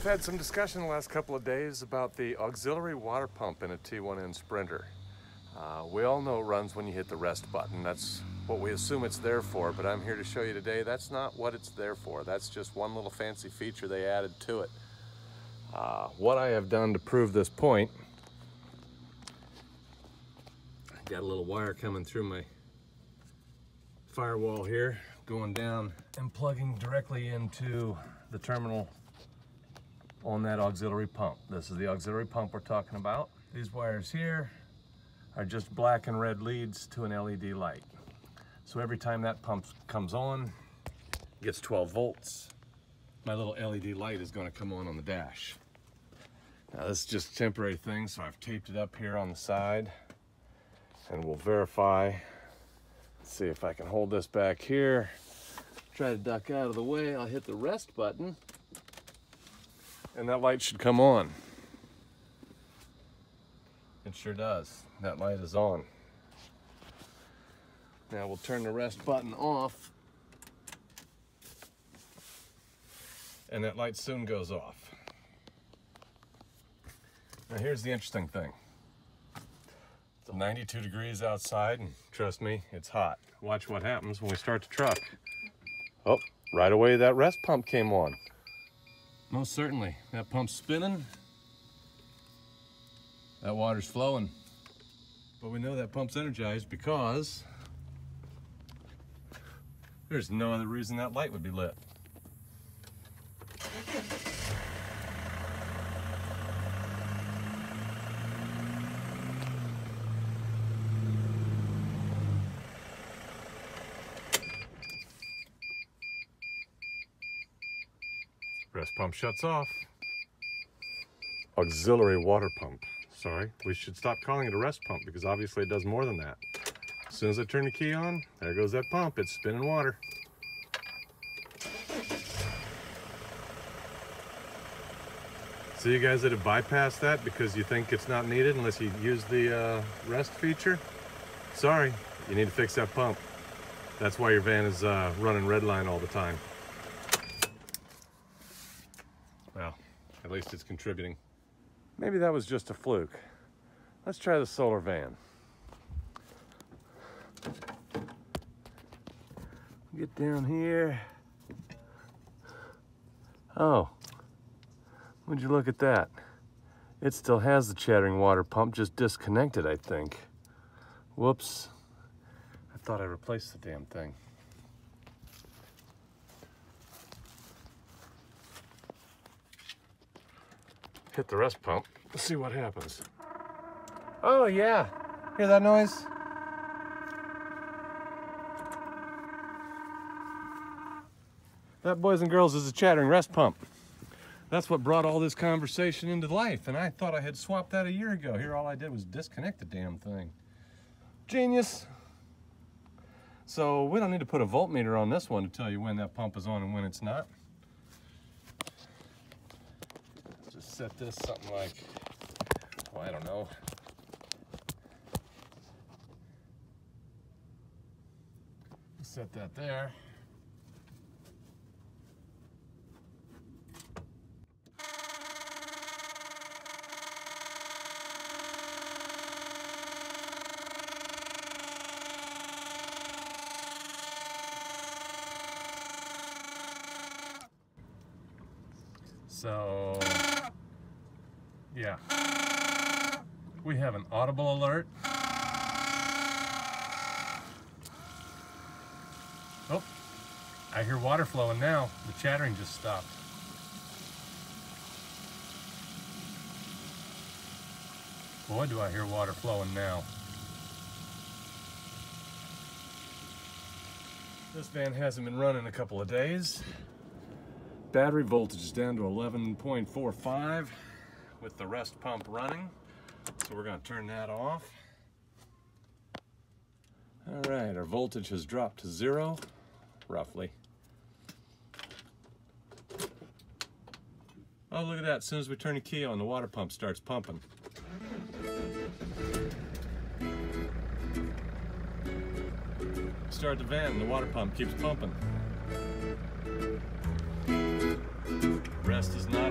had some discussion the last couple of days about the auxiliary water pump in a T1N Sprinter. We all know it runs when you hit the rest button. That's what we assume it's there for, but I'm here to show you today that's not what it's there for. That's just one little fancy feature they added to it. What I have done to prove this point, I've got a little wire coming through my firewall here, going down and plugging directly into the terminal on that auxiliary pump. This is the auxiliary pump we're talking about. These wires here are just black and red leads to an LED light. So every time that pump comes on, it gets 12 volts. My little LED light is going to come on the dash. Now this is just a temporary thing, so I've taped it up here on the side, and we'll verify. Let's see if I can hold this back here. Try to duck out of the way. I'll hit the rest button, and that light should come on. It sure does. That light is on. Now we'll turn the rest button off, and that light soon goes off. Now here's the interesting thing. It's 92 degrees outside, and trust me, it's hot. Watch what happens when we start the truck. Oh, right away that rest pump came on. Most certainly, that pump's spinning. That water's flowing. But we know that pump's energized because there's no other reason that light would be lit. Rest pump shuts off. Auxiliary water pump. Sorry, we should stop calling it a rest pump because obviously it does more than that. As soon as I turn the key on, there goes that pump. It's spinning water. So you guys that have bypassed that because you think it's not needed unless you use the rest feature, sorry, you need to fix that pump. That's why your van is running red line all the time. Well, at least it's contributing. Maybe that was just a fluke. Let's try the solar van. Get down here. Oh, would you look at that? It still has the chattering water pump, just disconnected, I think. Whoops. I thought I replaced the damn thing. Hit the rest pump. Let's see what happens. Oh yeah, hear that noise? That, boys and girls, is a chattering rest pump. That's what brought all this conversation into life, and I thought I had swapped that a year ago. Here all I did was disconnect the damn thing. Genius. So we don't need to put a voltmeter on this one to tell you when that pump is on and when it's not. Set this something like, oh, I don't know. Set that there. So yeah, we have an audible alert. Oh, I hear water flowing now. The chattering just stopped. Boy, do I hear water flowing now. This van hasn't been running a couple of days. Battery voltage is down to 11.45 with the rest pump running. So we're going to turn that off. All right, our voltage has dropped to 0, roughly. Oh, look at that. As soon as we turn the key on, the water pump starts pumping. Start the van and the water pump keeps pumping. Rest is not